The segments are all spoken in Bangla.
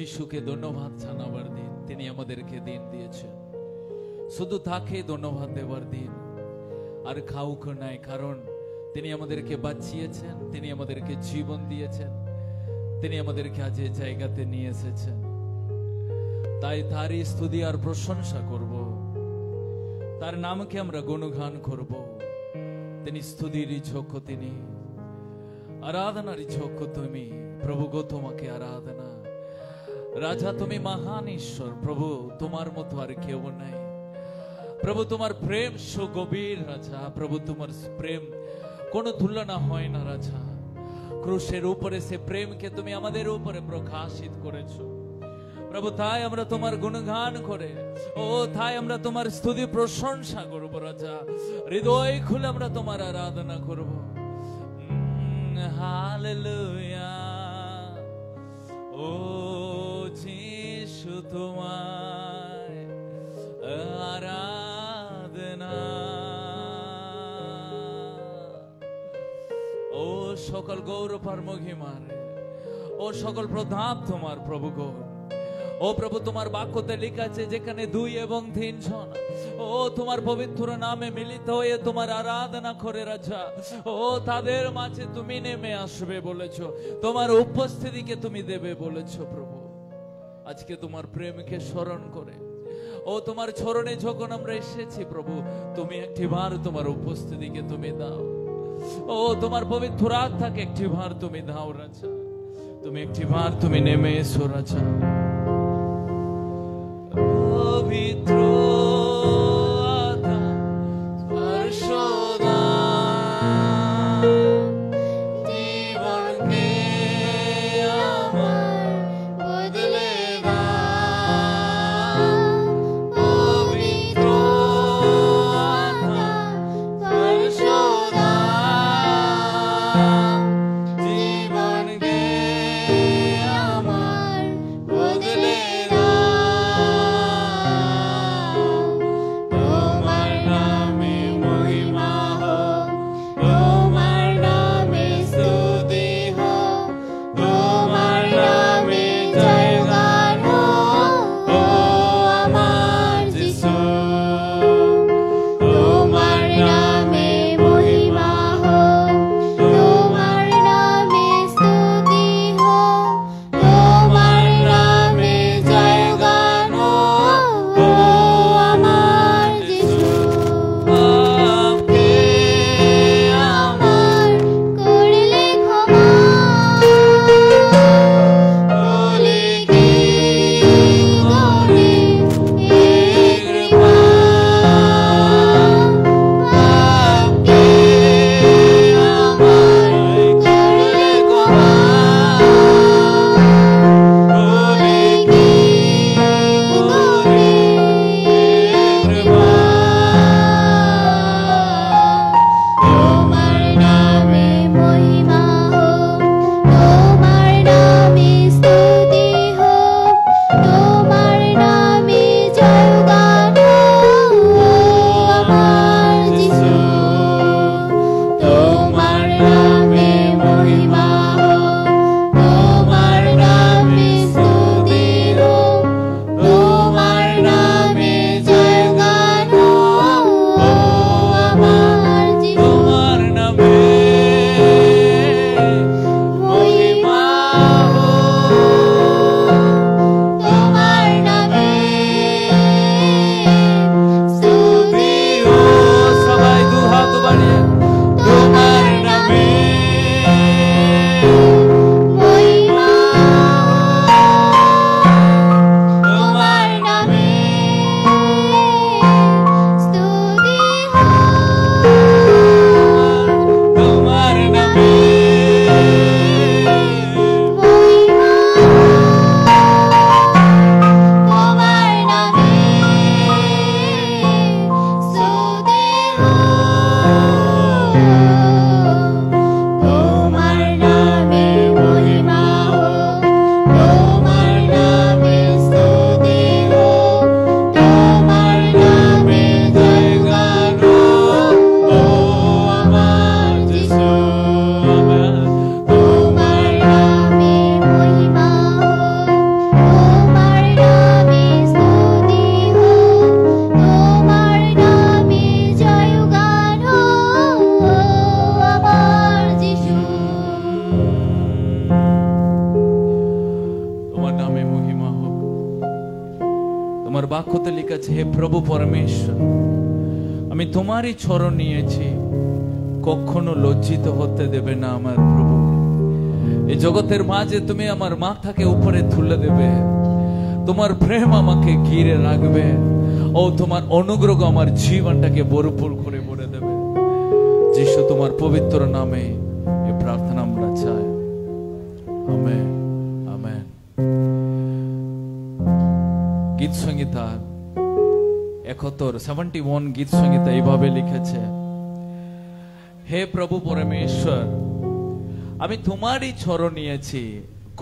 যিশুকে ধন্যবাদ জানাবার দিন, তিনি আমাদেরকে দিন দিয়েছেন, শুধু তাকে ধন্যবাদ দেবার দিন, আর কাউকে নাই। কারণ তিনি আমাদেরকে বাঁচিয়েছেন, তিনি আমাদেরকে জীবন দিয়েছেন, তিনি আমাদেরকে আজ এই জায়গাতে নিয়ে এসেছেন। তাই তারই স্তুতি আর প্রশংসা করব, তার নামকে আমরা গুণগান করব। তিনি স্তুতির যোগ্য, তিনি আরাধনার যোগ্য। তুমি প্রভু গো, তোমাকে আরাধনা। রাজা তুমি মহান ঈশ্বর, প্রভু তোমার মতো আর কেউ নাই। প্রভু তোমার প্রেম সুগভীর রাজা, প্রভু তোমার প্রেম কোনো তুলনা হয় না রাজা। ক্রুশের উপরে সে প্রেমকে তুমি আমাদের উপরে প্রকাশিত করেছো প্রভু। তাই আমরা তোমার গুণগান করে, ও তাই আমরা তোমার স্তুতি প্রশংসা করবো রাজা। হৃদয় খুলে আমরা তোমার আরাধনা করবো। হালেলুয়া, ও যিশু তোমায় আরাধনা। ও সকল গৌরব আর মহিমার, ও সকল প্রতাপ তোমার প্রভু গো। ও প্রভু, তোমার বাক্যতে লেখা আছে, যেখানে 2 এবং 3 জন ও তোমার পবিত্র নামে মিলিত হয়ে তোমার আরাধনা করে রাজা, ও তাদের মাঝে তুমি নেমে আসবে বলেছো, তোমার উপস্থিতিকে তুমি দেবে বলেছো প্রভু। আজকে তোমার প্রেমকে স্মরণ করে, ও তোমার চরণে যখন আমরা এসেছি প্রভু, তুমি একটিবার তোমার উপস্থিতিকে তুমি দাও। ও তোমার পবিত্র আত্মাকে একটিবার তুমি দাও রাজা, তুমি একটিবার তুমি নেমে এসো রাজা। পবিত্র আত্মা স্পর্শ দাও, জীবনকে আমার বদলে দাও। পবিত্র আত্মা স্পর্শ দাও, জীবনকে আমার বদলে দাও। তোমার নামে মহিমা হোক। তোমার বাক্যতে লেখা আছে, হে প্রভু পরমেশ্বর, আমি তোমারই চরণ নিয়েছি, কখনো লজ্জিত হতে দেবে না আমার প্রভু। এই জগতের মাঝে তুমি আমার মাথাকে উপরে তুলে দেবে, তোমার প্রেম আমাকে ঘিরে রাখবে, ও তোমার অনুগ্রহ আমার জীবনটাকে ভরপুর করে ভরে দেবে। যিশু তোমার পবিত্র নামে এই প্রার্থনা আমরা চাই, আমেন আমেন। গীত সংহিতা 71 গীত সংহিতা এইভাবে লিখেছে, হে প্রভু পরমেশ্বর, আমি তোমারই চরণ নিয়েছি,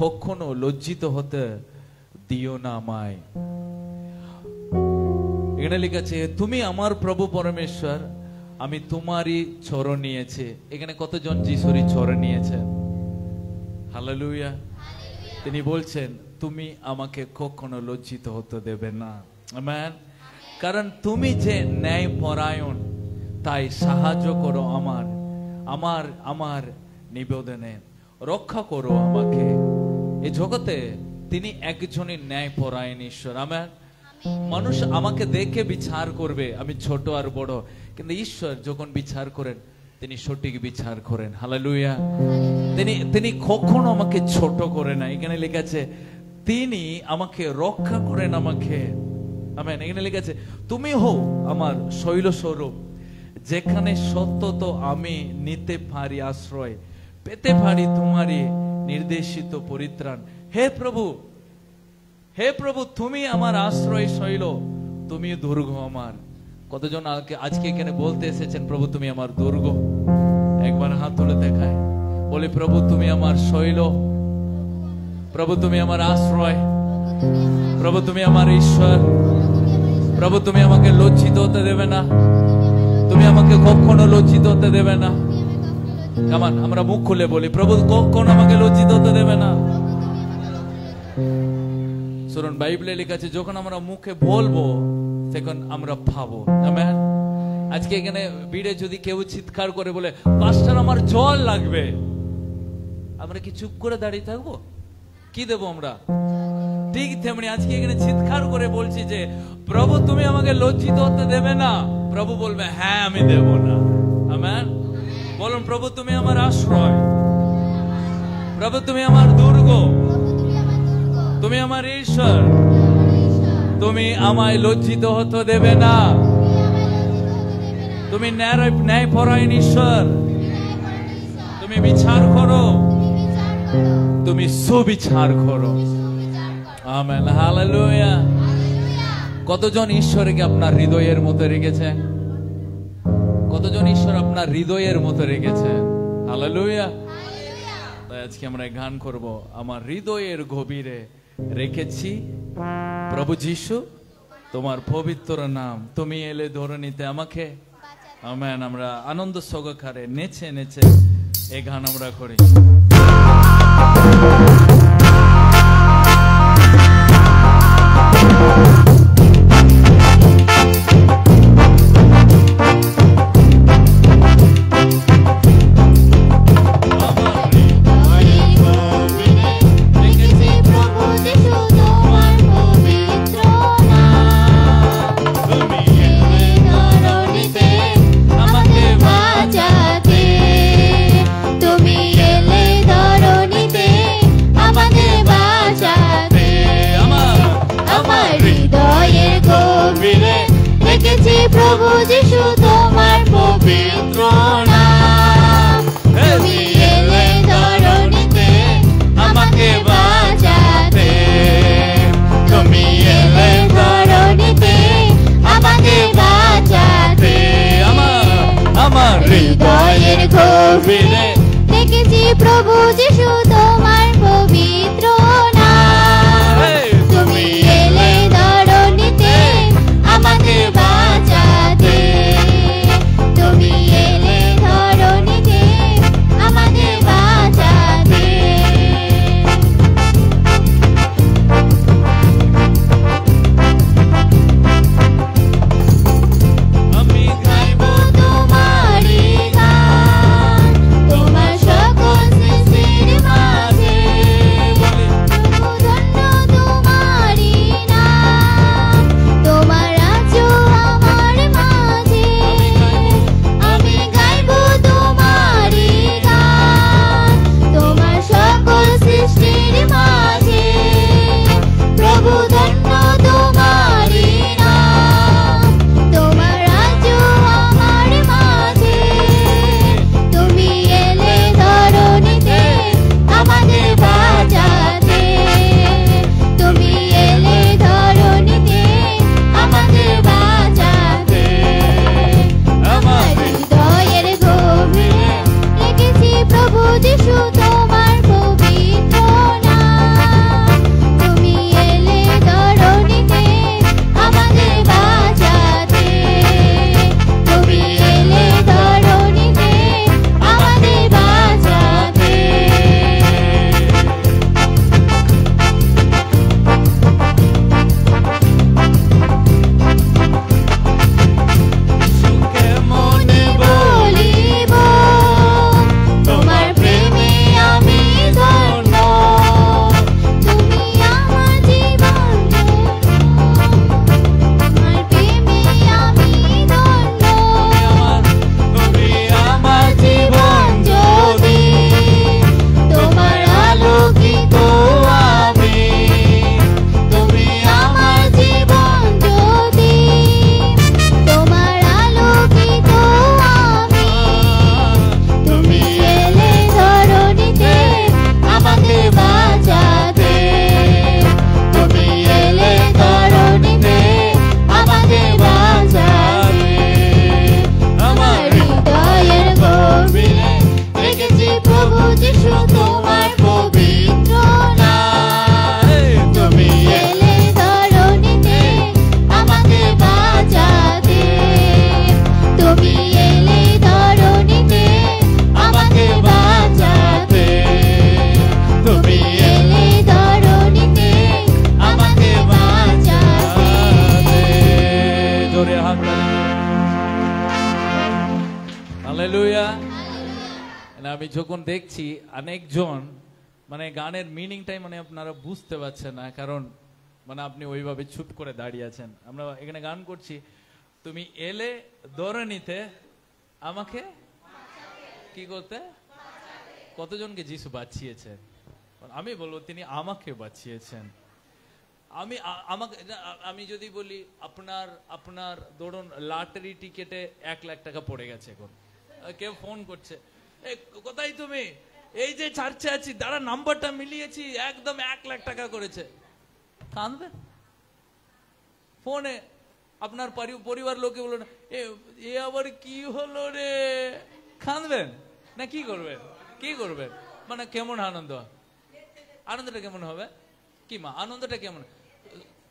কখনো লজ্জিত হতে দিও না আমায়। এখানে লিখেছে, তুমি আমার প্রভু পরমেশ্বর, আমি তোমারই চরণ নিয়েছি। এখানে কতজন যিশুরই চরণ নিয়েছেন? হালেলুয়া। তিনি বলছেন, তুমি আমাকে কখনো লজ্জিত হতে দেবে না, আমেন। কারণ তুমি যে ন্যায় পরায়ণ, তাই সাহায্য করো আমার নিবেদনে, রক্ষা করো আমাকে। এই জগতে তিনি একজনই ন্যায় পরায়ণ ঈশ্বর, আমেন। মানুষ আমাকে দেখে বিচার করবে আমি ছোট আর বড়, কিন্তু ঈশ্বর যখন বিচার করেন তিনি সঠিক বিচার করেন, হালেলুয়া। তিনি কখনো আমাকে ছোট করে না। এখানে লেখা আছে, তিনি আমাকে রক্ষা করেন আমাকে, আমেন। এখানে লেখা আছে, তুমি হও আমার শৈল স্বরূপ, যেখানে সত্যত আমি নিতে পারি আশ্রয়, পেতে পারি তোমারই নির্দেশিত পরিত্রাণ। হে প্রভু, তুমি আমার আশ্রয় শৈল, তুমি দুর্গ আমার। কতজন আজকে এখানে বলতে এসেছেন, প্রভু তুমি আমার দুর্গ? একবার হাত তুলে দেখায়, বলি, প্রভু তুমি আমার শৈল, প্রভু তুমি আমার আশ্রয়, প্রভু তুমি আমার ঈশ্বর, প্রভু তুমি আমাকে লজ্জিত হতে দেবে না, তুমি আমাকে কখনো লজ্জিত হতে দেবে না। কেমন আমরা মুখ খুলে বলি, প্রভু কখনো আমাকে লজ্জিত হতে দেবে না। শুনুন, বাইবেলে লেখা আছে, যখন আমরা মুখে বলবো তখন আমরা পাবো, আমেন। আজকে এখানে ভিড়ে যদি কেউ চিৎকার করে বলে, পাস্টার আমার জল লাগবে, আমরা কি চুপ করে দাঁড়িয়ে থাকবো? কি দেবো আমরা? ঠিক তেমনি আজকে এখানে চিৎকার করে বলছি যে, প্রভু তুমি আমাকে লজ্জিত হতে দেবে না, প্রভু বলবে, হ্যাঁ আমি দেব না, আমেন। বলুন, প্রভু তুমি আমার আশ্রয়, প্রভু তুমি আমার দুর্গ, তুমি আমার ঈশ্বর, তুমি আমায় লজ্জিত হতে দেবে না। তুমি ন্যায় পরায়ণ ঈশ্বর, তুমি বিচার করো, তুমি সুবিচার করো, আমেন, হালেলুয়া। কতজন ঈশ্বরকে আপনার হৃদয়ের মতো রেখেছে? কতজন ঈশ্বর আপনার হৃদয়ের মতো রেখেছে? হালেলুয়া। তাই আজকে আমরা গান করব, আমার হৃদয়ের গভীরে রেখেছি প্রভু যিশু তোমার পবিত্র নাম, তুমি এলে ধরণীতে আমাকে, আমেন। আমরা আনন্দ সহকারে নেচে নেচে এই গান আমরা করি। প্রভু যিশু তোমার পবিত্র নাম, তুমি এলে ধরণীতে আমাকে বাঁচাতে, তুমি এলে ধরণীতে আমাকে বাঁচাতে। আমার হৃদয়ের গভীরে দেখেছি প্রভু যিশু তোমার পবিত্র নাম, তুমি এলে ধরণীতে আমাকে বাঁচাতে, তুমি এলে মানে আমি যখন দেখছি অনেকজন মানে গানের মিনিংটাই মানে আপনারা বুঝতে পারছেন না, কারণ মানে আপনি ওইভাবে চুপ করে দাঁড়িয়ে আছেন। আমরা এখানে গান করছি, তুমি এলে ধরে নিতে আমাকে কি করতে। কতজনকে যিশু বাঁচিয়েছেন? আমি বলবো তিনি আমাকে বাঁচিয়েছেন। আমি যদি বলি আপনার ধরুন লটারি টিকেটে 1 লাখ টাকা পড়ে গেছে, এখন কেউ ফোন করছে, কোথায় তুমি? এই যে চার্চে আছি, দাঁড়া নাম্বারটা মিলিয়েছি, একদম 1 লাখ টাকা করেছে। কাঁদবেন ফোনে? আপনার পরিবার লোকে বলুন এ আবার কি হলো রে, কাঁদবেন না কি করবেন? কি করবেন? মানে কেমন আনন্দটা কেমন হবে? কি মা আনন্দটা কেমন?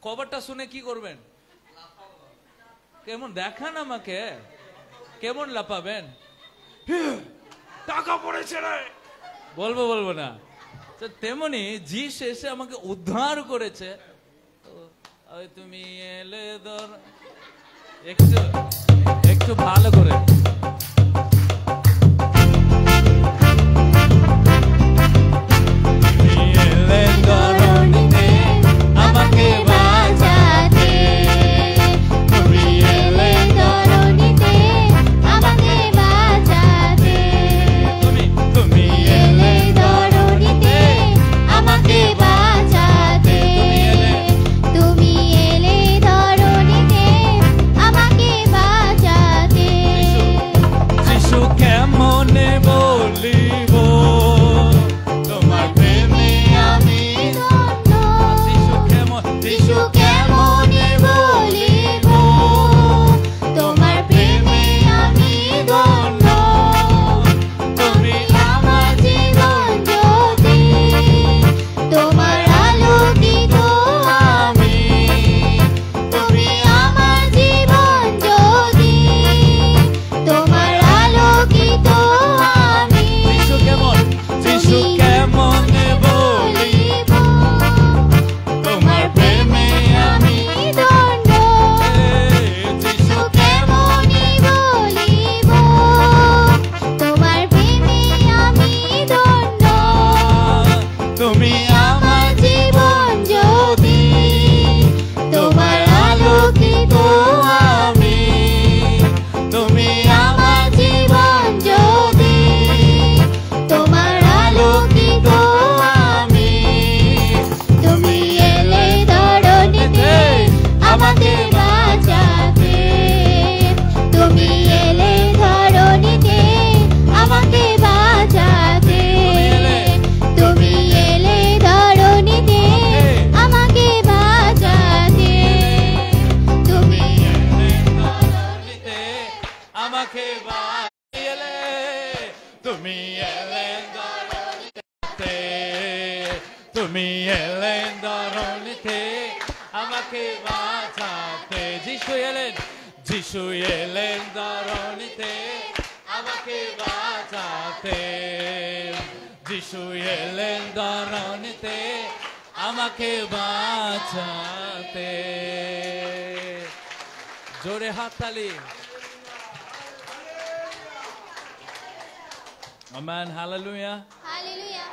খবরটা শুনে কি করবেন? কেমন দেখান আমাকে, কেমন লাফাবেন? টাকা পড়েছে রে বলবো না। তেমনি যিশু এসে আমাকে উদ্ধার করেছে। তুমি এলে ধর একটু ভালো করে আমাকে বাঁচাতে, তুমি এলে ধরণীতে আমাকে বাঁচাতে, তুমি এলে ধরণীতে আমাকে বাঁচাতে, তুমি এলে ধরণীতে আমাকে বাঁচাতে। যিশু কেমনে বলিব তোমার প্রেমে আমি ধন্য, যিশু কেমনে বলিব তোমার প্রেমে আমি ধন্য, তুমি আমার জীবন জ্যোতি, তোমার আলোকিত আমি, তুমি আমার জীবন জ্যোতি, তোমার আলোকিত আমি। যিশু কেমনে বলিব তোমার প্রেমে আমি ধন্য, যিশু কেমনে বলিব তোমার প্রেমে আমি ধন্য, তুমি আমার জীবন জ্যোতি, তোমার আলোকিত আমি, তুমি আমার জীবন জ্যোতি, তোমার আলোকিত আমি। তুমি এলে ধরণীতে আমাকে বাঁচাতে, তুমি এলে ধরণীতে আমাকে বাঁচাতে, তুমি এলে ধরণীতে আমাকে বাঁচাতে, তুমি এলে ধরণীতে আমাকে বাঁচিয়েলে, তুমি এলেন ধরণীতে, তুমি এলেন ধরণীতে আমাকে বাঁচাতে। যিশু এলেন ধরণীতে আমাকে বাঁচাতে, যিশু এলেন ধরণীতে আমাকে বাঁচাতে। জোরে হাততালি। Amen, hallelujah. হালেলুয়া।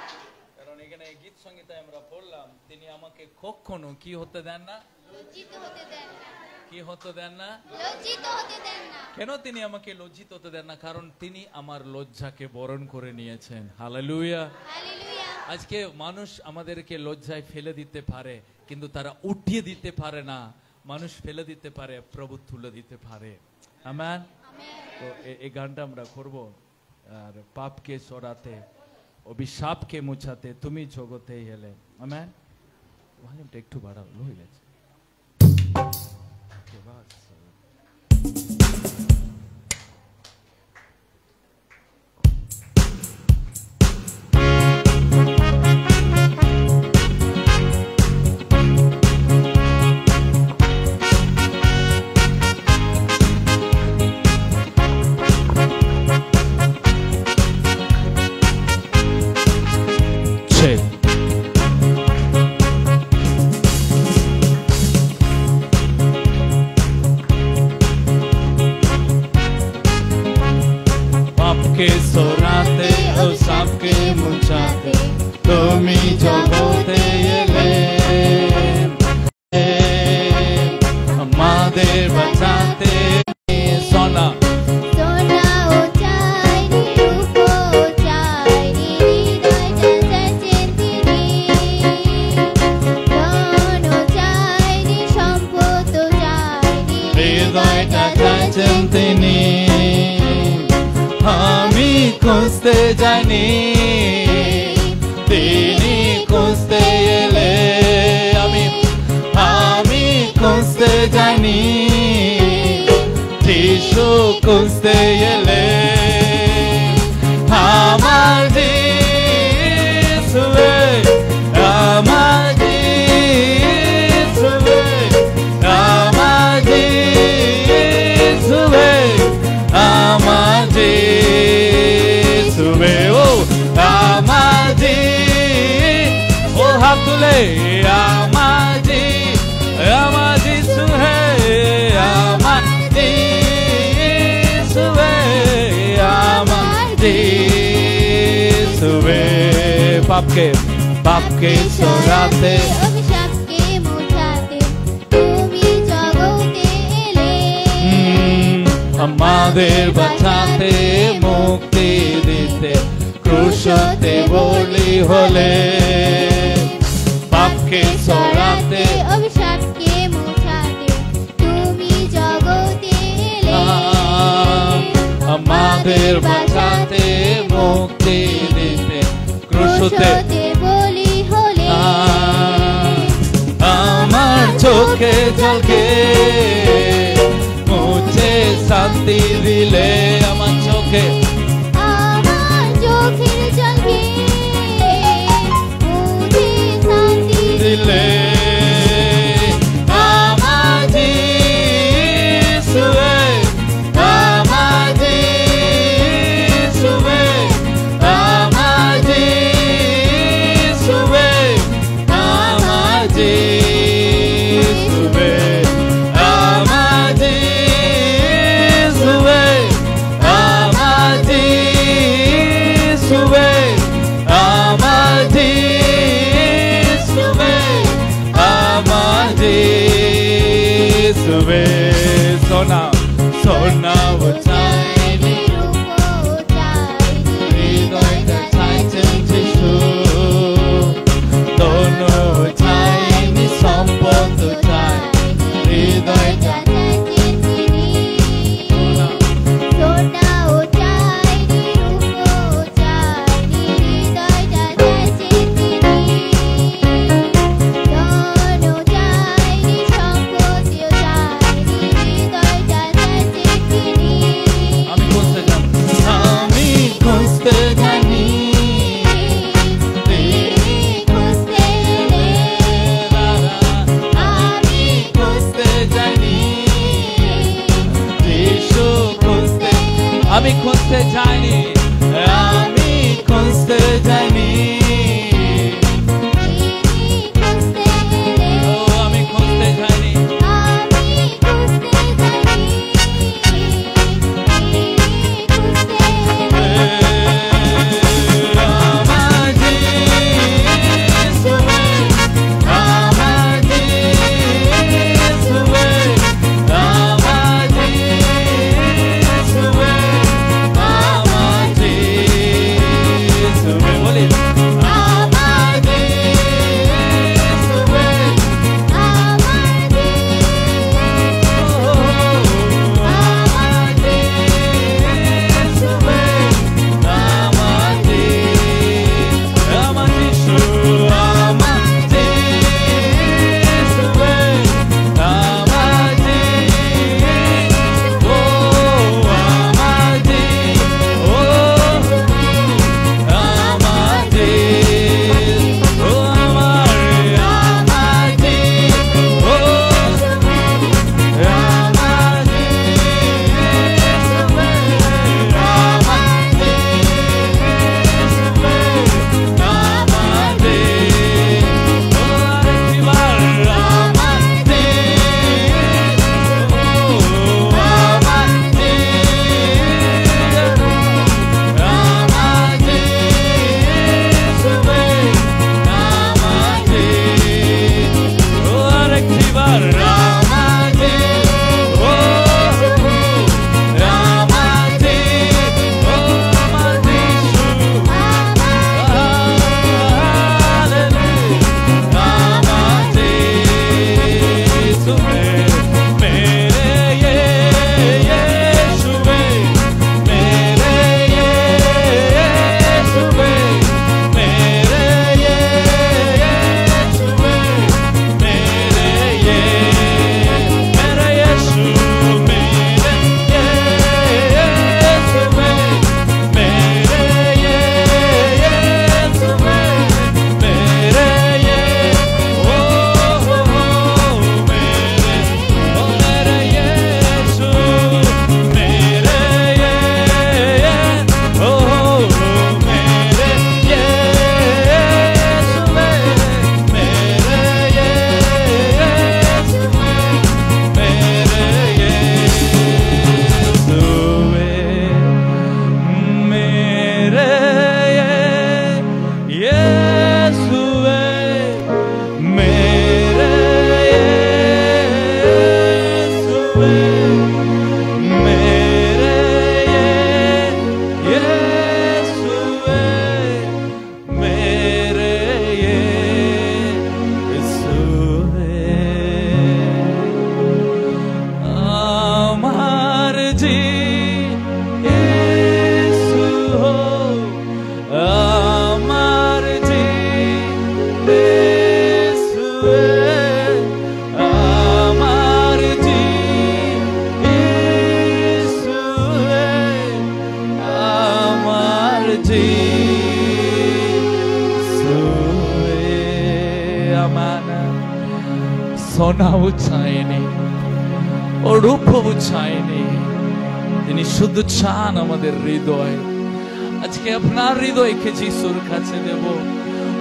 কারণ এখানে গীত সংগীতে আমরা পড়লাম, তিনি আমাকে কখনো কি হতে দেন না, লজ্জিত হতে দেন না, কি হতে দেন না, লজ্জিত হতে দেন না। কেন তিনি আমাকে লজ্জিত হতে দেন না? কারণ তিনি আমার লজ্জাকে বরণ করে নিয়েছেন। হালেলুয়া। হালেলুয়া। আজকে মানুষ আমাদেরকে লজ্জায় ফেলে দিতে পারে, কিন্তু তারা উঠিয়ে দিতে পারে না। মানুষ ফেলে দিতে পারে, প্রভু তুলে দিতে পারে। আমেন। তো এই গানটা আমরা করব, আর পাপকে সরাতে, অভিশাপকে মুছাতে তুমি জগতে এলে। আমেন। ভলিউমটা একটু বাড়াও, লো হয়ে গেছে। চাইছেন তিনি আমি খুঁজতে যাইনি তিনি খুঁজতে এলে আমি খুঁজতে যাইনি যিশু খুঁজতে এলে আমার যিশু আমার যিশু আমার যিশু আমার যিশু ও আমার যিশু ও হাত তুলে আমার যিশু হে আমার যিশু হে আমার যিশু হে পাপকে সরাতে অভিশাপকে মুছাতে তুমি জগতে এলে আমাদের বাঁচাতে মুক্তি দিতে ক্রুশতে বলি হলে পাপকে সরাতে অভিশাপকে মুছাতে তুমি জগতে এলে আমাদের বাঁচাতে মুক্তি দিতে ক্রুশতে বলি হলে আমার চোখে জলকে মুছে শান্তি দিলে আমার চোখে জলকে মুছে শান্তি দিলে আমার যিশু আমার যিশু আমার যিশু আমার যিশু আমার যিশু আমার যিশু আমার যিশু আমার যিশু সোনা সোনা চাইনি হৃদয়টা চাইছেন যিশু দোনো চাইনি সম্পদ চাই হৃদয়টা আমি খুঁজতে জানি আমি খুঁজতে জানি যিশু খুঁজতে আমি খুঁজতে জানি আমি খুঁজতে জানি ও আমি খুঁজতে জানি আমার যিশু আমার যিশু আমার যিশু আমার যিশু বলি আমার যিশু সোনাও চায়নি, ও রূপও চায়নি। তিনি শুধু চান আমাদের হৃদয়। আজকে আপনার হৃদয়কে যিশুর কাছে দেব।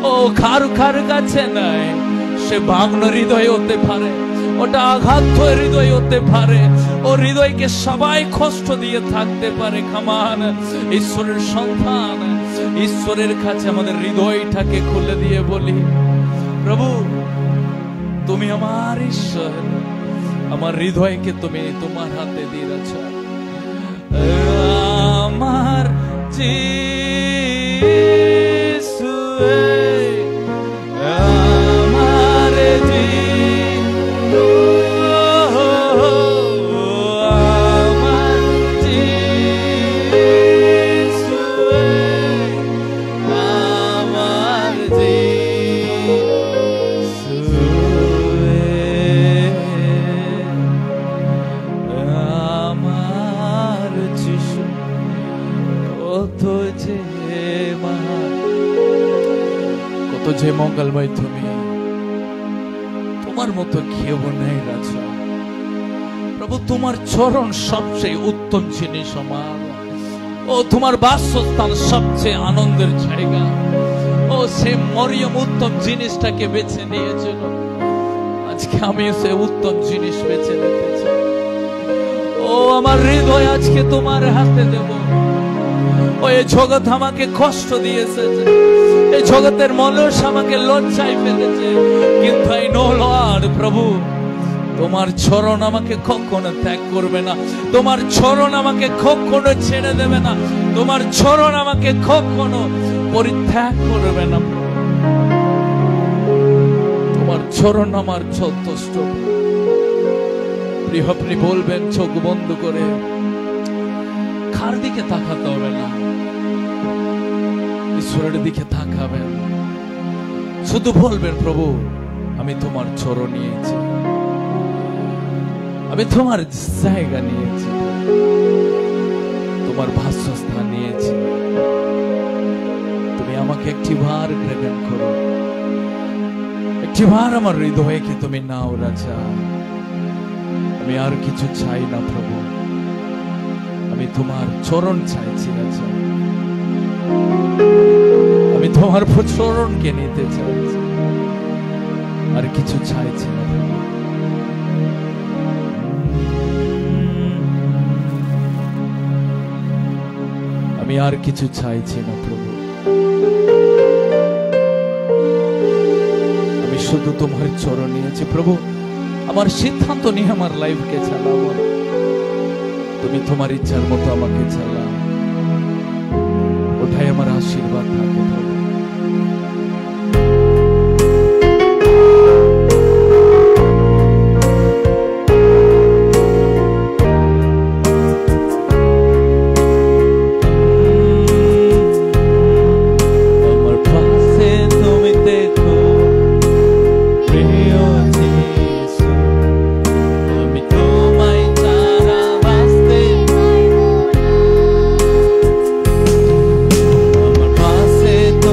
ও কারু কাছে নাই, সে ভাগ্ন হৃদয় হতে পারে, ওটা আঘাত হৃদয় হতে পারে, ও হৃদয়কে সবাই কষ্ট দিয়ে থাকতে পারে। খামান ঈশ্বরের সন্তান, ঈশ্বরের কাছে আমাদের হৃদয়টাকে খুলে দিয়ে বলি, প্রভু তুমি আমার ঈশ্বর, আমার হৃদয়কে তুমি তোমার হাতে দিয়ে দিয়েছ। আমার যিশু, আমার যিশু, আমার যিশু, আমার যিশু, আমার যিশু কত যে মহান, কত যে মঙ্গলময় তুমি, তোমার মতো কেউ নেই রাজা। প্রভু তোমার চরণ সবচেয়ে উত্তম জিনিস আমার, ও তোমার বাসস্থান সবচেয়ে আনন্দের জায়গা। ও সে মরিয়ম উত্তম জিনিসটাকে বেছে নিয়েছিল, আজকে আমি সে উত্তম জিনিস বেছে নিতে চাই। ও আমার হৃদয় আজকে তোমার হাতে দেব। ও এই জগৎ আমাকে কষ্ট দিয়েছে, এই জগতের মানুষ আমাকে লজ্জায় ফেলেছে, কিন্তু আই নো লর্ড, প্রভু তোমার চরণ আমাকে কখনো ত্যাগ করবে না, তোমার চরণ আমাকে কখনো ছেড়ে দেবে না, তোমার চরণ আমাকে কখনো পরিত্যাগ করবে না। তোমার চরণ আমার যথেষ্ট। প্রিয়, আপনি বলবেন চোখ বন্ধ করে, কার দিকে তাকাতে হবে না, ঈশ্বরের দিকে তাকাবেন, শুধু বলবেন প্রভু আমি তোমার চরণ নিয়েছি, আমি তোমার জায়গা নিয়েছি, তোমার বাসস্থান নিয়েছি। তুমি আমাকে একটিবার গ্রহণ করো, একটিবার আমার হৃদয়কে তুমি নাও রাজা। আমি আর কিছু চাই না প্রভু, আমি তোমার চরণ চাইছি রাজা, আমি তোমার চরণকে নিতে চাইছি, আর কিছু চাইছি না প্রভু। আমি আর কিছু চাইছি না প্রভু, আমি শুধু তোমার চরণ নিয়েছি প্রভু। আমার সিদ্ধান্ত নিয়ে আমার লাইফকে চালাবো, তুমি তোমার ইচ্ছার মতো আমাকে চালাও, ওটাই আমার আশীর্বাদ থাকে প্রভু। তো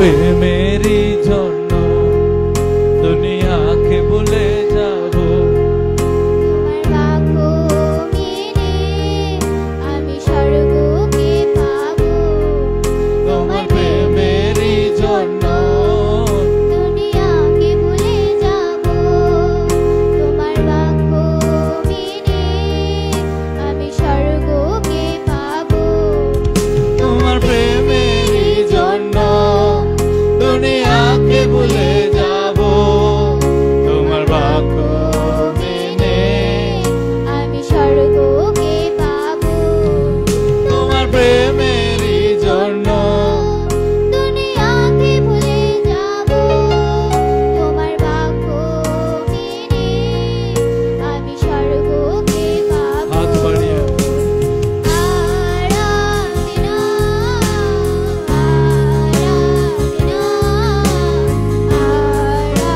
প্রেমেরই জন্য দুনিয়াকে ভুলে যাব। তোমার বাক্য মেনে আমি স্বর্গকে পাবো। তোমার প্রেমেরই জন্য দুনিয়াকে ভুলে যাব। তোমার বাক্য মেনে আমি স্বর্গকে পাবো। তোমার প্রেমেরই জন্য দুনিয়াকে ভুলে যাব। তোমার বাক্য মেনে আমি স্বর্গকে পাবো। তোমার প্রেমেরই জন্য দুনিয়াকে ভুলে যাব। তোমার বাক্য মেনে আমি স্বর্গকে পাবো। হাত বাড়িয়ে আরাধনা আরাধনা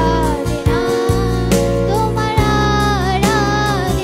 তোমার আরাধনা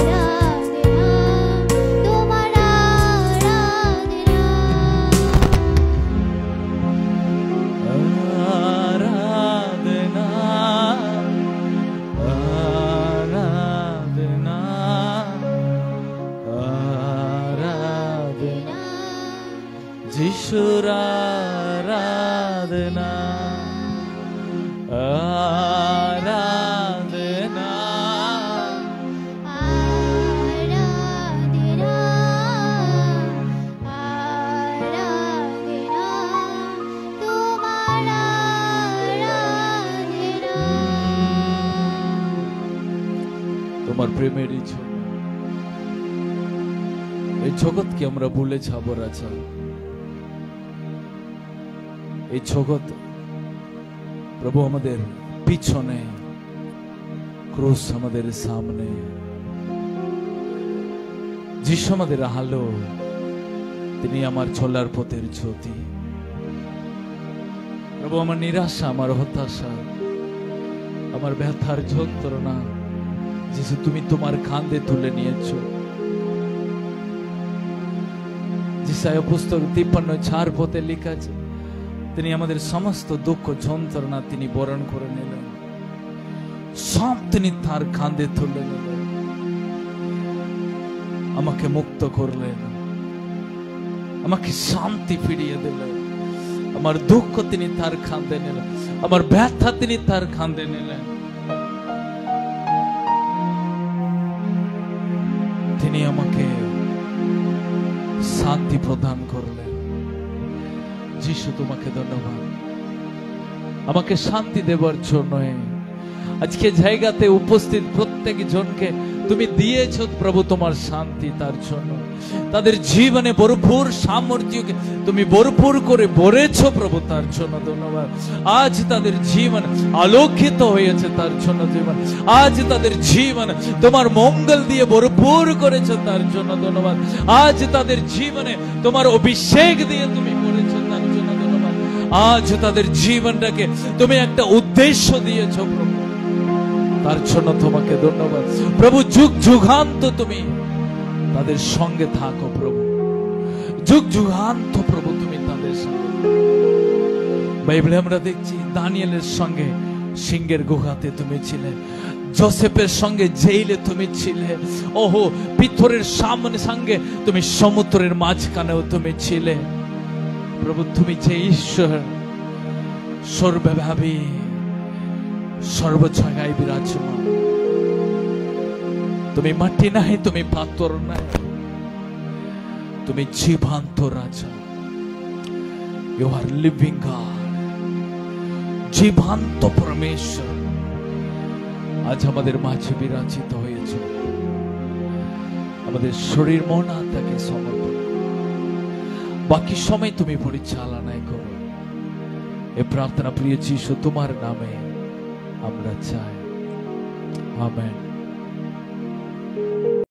আরাধনা তোমার আরাধনা আরাধনা আরাধনা যিশুর আরাধনা আরাধনা তোমার প্রেমেরই জন্য এই জগৎকে আমরা ভুলে যাব রাজা। এই জগৎ প্রভু আমাদের পিছনে, ক্রুশ আমাদের সামনে, যিশু আমাদের আলো, তিনি আমার চলার পথের জ্যোতি। প্রভু আমার নিরাশা, আমার হতাশা, আমার ব্যথার যন্ত্রণা যিশু তুমি তোমার কাঁধে তুলে নিয়েছো। যিশায়া পুস্তক 53:4 পথে লেখা আছে, তিনি আমাদের সমস্ত দুঃখ যন্ত্রণা তিনি বরণ করে নিলেন, সব তিনি তার কাঁধে তুলে নিলেন, আমাকে মুক্ত করলেন, আমাকে শান্তি ফিরিয়ে দিলেন। আমার দুঃখ তিনি তার কাঁধে নিলেন, আমার ব্যথা তিনি তার কাঁধে নিলেন। তিনি আমাকে শান্তি প্রদান করলেন। যিশু তোমাকে ধন্যবাদ, আমাকে শান্তি দেবার জন্য আজকে জায়গাতে উপস্থিত প্রত্যেক জনকে তুমি দিয়েছো প্রভু তোমার শান্তি। তার জন্য তাদের জীবনে ভরপুর সামর্থ্যকে তুমি ভরপুর করে ভরেছো প্রভু, তার জন্য ধন্যবাদ। আজ তাদের জীবন আলোকিত হয়েছে, তার জন্য জীবন আজ তাদের জীবন তোমার মঙ্গল দিয়ে ভরপুর করেছো, তার জন্য ধন্যবাদ। আজ তাদের জীবনে তোমার অভিষেক দিয়ে তুমি করেছো, তার জন্য ধন্যবাদ। আজ তাদের জীবনটাকে তুমি একটা উদ্দেশ্য দিয়েছো প্রভু, তার জন্য তোমাকে ধন্যবাদ প্রভু। যুগ যুগান্ত তুমি তাদের সঙ্গে থাকো প্রভু, যুগ যুগান্ত প্রভু তুমি তাদের সঙ্গে। বাইবেলে আমরা দেখছি দানিয়েলের সঙ্গে সিংহের গুহাতে তুমি ছিলে, যোসেফের সঙ্গে জেইলে তুমি ছিলে, ওহো পিথরের সামনে সঙ্গে তুমি সমুদ্রের মাঝখানেও তুমি ছিলে। প্রভু তুমি যে ঈশ্বর সর্বব্যাপী, সর্ব জায়গায় বিরাজমান, তুমি মাটি নাই, তুমি পাথর নাই, তুমি জীবন্ত রাজা। ইউ আর লিভিং গড, জীবন্ত পরমেশ্বর আজ আমাদের মাঝে বিরাজিত হয়েছে। আমাদের শরীর মন আত্মাকে সমর্পণ, বাকি সময় তুমি পরিচালনায় করো। এ প্রার্থনা প্রিয় যিশু তোমার নামে আমরা চাই, আমেন।